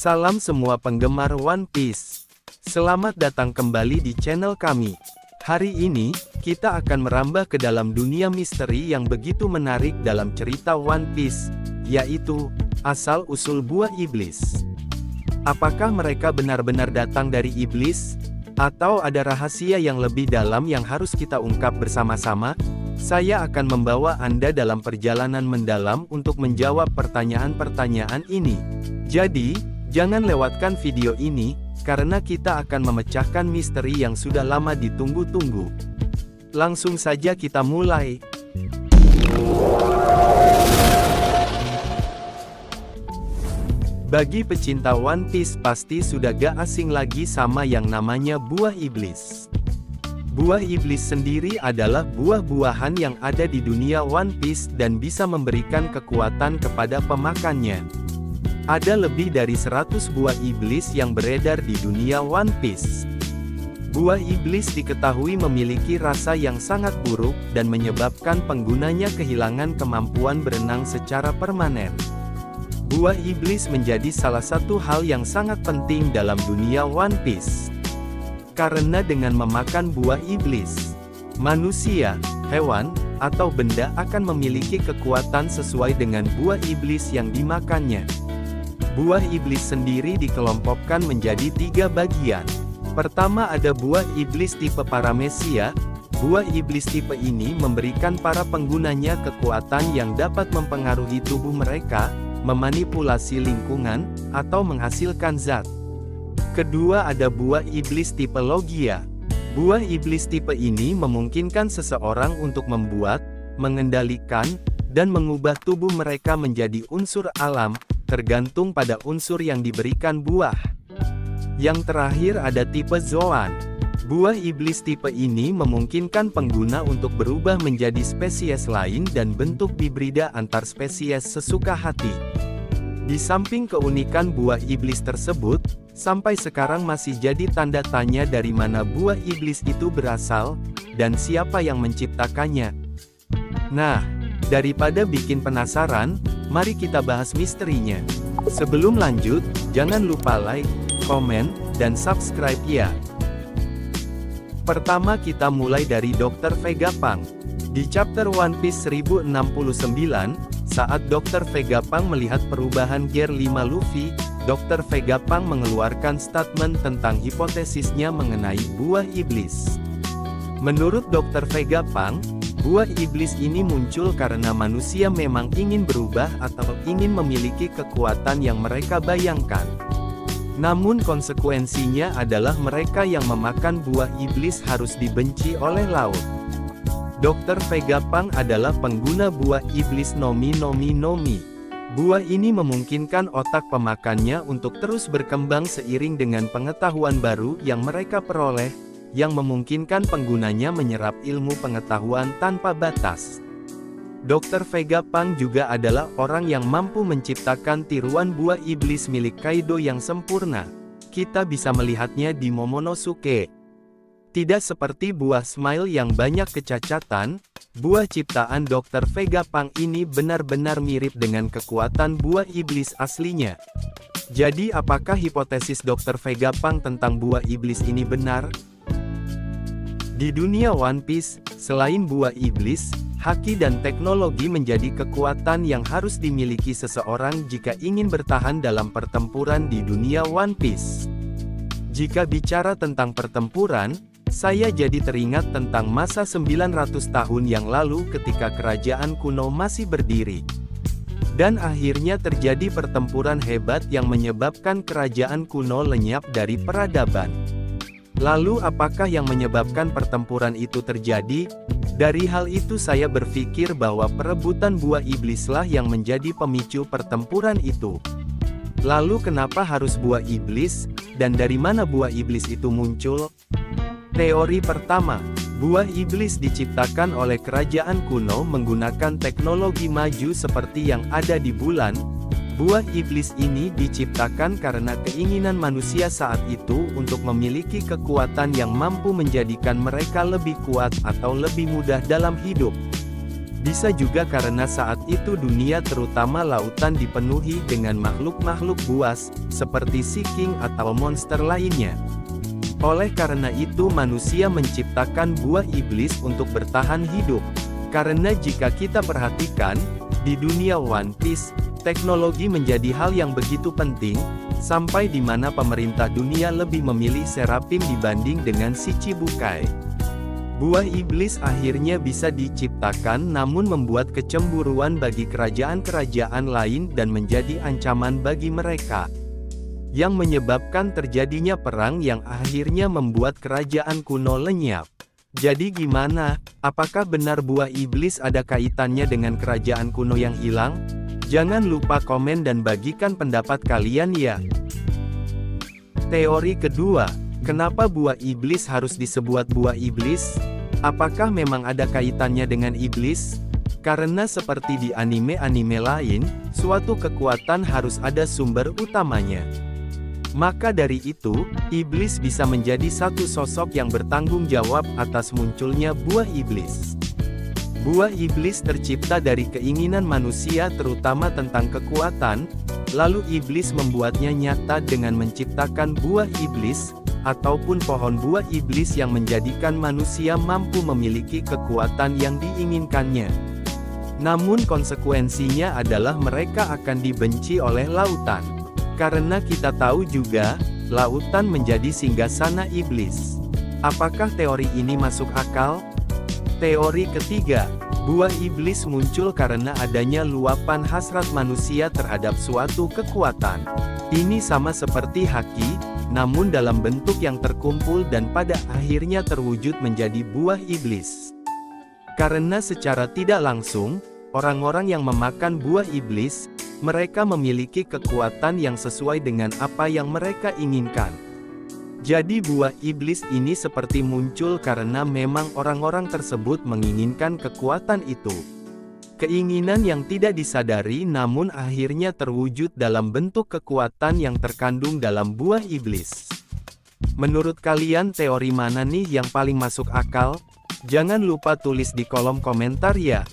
Salam semua penggemar One Piece. Selamat datang kembali di channel kami. Hari ini, kita akan merambah ke dalam dunia misteri yang begitu menarik dalam cerita One Piece, yaitu asal-usul buah iblis. Apakah mereka benar-benar datang dari iblis? Atau ada rahasia yang lebih dalam yang harus kita ungkap bersama-sama? Saya akan membawa Anda dalam perjalanan mendalam untuk menjawab pertanyaan-pertanyaan ini. Jadi, jangan lewatkan video ini, karena kita akan memecahkan misteri yang sudah lama ditunggu-tunggu. Langsung saja kita mulai. Bagi pecinta One Piece pasti sudah gak asing lagi sama yang namanya buah iblis. Buah iblis sendiri adalah buah-buahan yang ada di dunia One Piece dan bisa memberikan kekuatan kepada pemakannya. Ada lebih dari 100 buah iblis yang beredar di dunia One Piece. Buah iblis diketahui memiliki rasa yang sangat buruk dan menyebabkan penggunanya kehilangan kemampuan berenang secara permanen. Buah iblis menjadi salah satu hal yang sangat penting dalam dunia One Piece. Karena dengan memakan buah iblis, manusia, hewan, atau benda akan memiliki kekuatan sesuai dengan buah iblis yang dimakannya. Buah iblis sendiri dikelompokkan menjadi 3 bagian. Pertama ada buah iblis tipe paramesia. Buah iblis tipe ini memberikan para penggunanya kekuatan yang dapat mempengaruhi tubuh mereka, memanipulasi lingkungan, atau menghasilkan zat. Kedua ada buah iblis tipe logia. Buah iblis tipe ini memungkinkan seseorang untuk membuat, mengendalikan, dan mengubah tubuh mereka menjadi unsur alam, tergantung pada unsur yang diberikan buah. Yang terakhir ada tipe Zoan. Buah iblis tipe ini memungkinkan pengguna untuk berubah menjadi spesies lain dan bentuk hibrida antar spesies sesuka hati. Di samping keunikan buah iblis tersebut, sampai sekarang masih jadi tanda tanya dari mana buah iblis itu berasal, dan siapa yang menciptakannya. Nah, daripada bikin penasaran, mari kita bahas misterinya. Sebelum lanjut, jangan lupa like, komen, dan subscribe ya. Pertama kita mulai dari Dr. Vegapunk. Di chapter One Piece 1069, saat Dr. Vegapunk melihat perubahan Gear 5 Luffy, Dr. Vegapunk mengeluarkan statement tentang hipotesisnya mengenai buah iblis. Menurut Dr. Vegapunk, buah iblis ini muncul karena manusia memang ingin berubah atau ingin memiliki kekuatan yang mereka bayangkan. Namun konsekuensinya adalah mereka yang memakan buah iblis harus dibenci oleh laut. Dr. Vegapunk adalah pengguna buah iblis Nomi Nomi Nomi. Buah ini memungkinkan otak pemakannya untuk terus berkembang seiring dengan pengetahuan baru yang mereka peroleh, yang memungkinkan penggunanya menyerap ilmu pengetahuan tanpa batas. Dr. Vegapunk juga adalah orang yang mampu menciptakan tiruan buah iblis milik Kaido yang sempurna. Kita bisa melihatnya di Momonosuke. Tidak seperti buah Smile yang banyak kecacatan, buah ciptaan Dr. Vegapunk ini benar-benar mirip dengan kekuatan buah iblis aslinya. Jadi apakah hipotesis Dr. Vegapunk tentang buah iblis ini benar? Di dunia One Piece, selain buah iblis, haki dan teknologi menjadi kekuatan yang harus dimiliki seseorang jika ingin bertahan dalam pertempuran di dunia One Piece. Jika bicara tentang pertempuran, saya jadi teringat tentang masa 900 tahun yang lalu ketika kerajaan kuno masih berdiri. Dan akhirnya terjadi pertempuran hebat yang menyebabkan kerajaan kuno lenyap dari peradaban. Lalu apakah yang menyebabkan pertempuran itu terjadi? Dari hal itu saya berpikir bahwa perebutan buah iblislah yang menjadi pemicu pertempuran itu. Lalu kenapa harus buah iblis, dan dari mana buah iblis itu muncul? Teori pertama, buah iblis diciptakan oleh kerajaan kuno menggunakan teknologi maju seperti yang ada di bulan. Buah iblis ini diciptakan karena keinginan manusia saat itu untuk memiliki kekuatan yang mampu menjadikan mereka lebih kuat atau lebih mudah dalam hidup. Bisa juga karena saat itu dunia terutama lautan dipenuhi dengan makhluk-makhluk buas, seperti sea king atau monster lainnya. Oleh karena itu manusia menciptakan buah iblis untuk bertahan hidup. Karena jika kita perhatikan, di dunia One Piece, teknologi menjadi hal yang begitu penting, sampai di mana pemerintah dunia lebih memilih Seraphim dibanding dengan si Chibukai. Buah iblis akhirnya bisa diciptakan namun membuat kecemburuan bagi kerajaan-kerajaan lain dan menjadi ancaman bagi mereka. Yang menyebabkan terjadinya perang yang akhirnya membuat kerajaan kuno lenyap. Jadi gimana? Apakah benar buah iblis ada kaitannya dengan kerajaan kuno yang hilang? Jangan lupa komen dan bagikan pendapat kalian ya. Teori kedua, kenapa buah iblis harus disebut buah iblis? Apakah memang ada kaitannya dengan iblis? Karena seperti di anime-anime lain, suatu kekuatan harus ada sumber utamanya. Maka dari itu, iblis bisa menjadi satu sosok yang bertanggung jawab atas munculnya buah iblis. Buah iblis tercipta dari keinginan manusia terutama tentang kekuatan, lalu iblis membuatnya nyata dengan menciptakan buah iblis, ataupun pohon buah iblis yang menjadikan manusia mampu memiliki kekuatan yang diinginkannya. Namun konsekuensinya adalah mereka akan dibenci oleh lautan. Karena kita tahu juga, lautan menjadi singgasana iblis. Apakah teori ini masuk akal? Teori ketiga, buah iblis muncul karena adanya luapan hasrat manusia terhadap suatu kekuatan. Ini sama seperti haki, namun dalam bentuk yang terkumpul dan pada akhirnya terwujud menjadi buah iblis. Karena secara tidak langsung, orang-orang yang memakan buah iblis, mereka memiliki kekuatan yang sesuai dengan apa yang mereka inginkan. Jadi buah iblis ini seperti muncul karena memang orang-orang tersebut menginginkan kekuatan itu. Keinginan yang tidak disadari namun akhirnya terwujud dalam bentuk kekuatan yang terkandung dalam buah iblis. Menurut kalian teori mana nih yang paling masuk akal? Jangan lupa tulis di kolom komentar ya.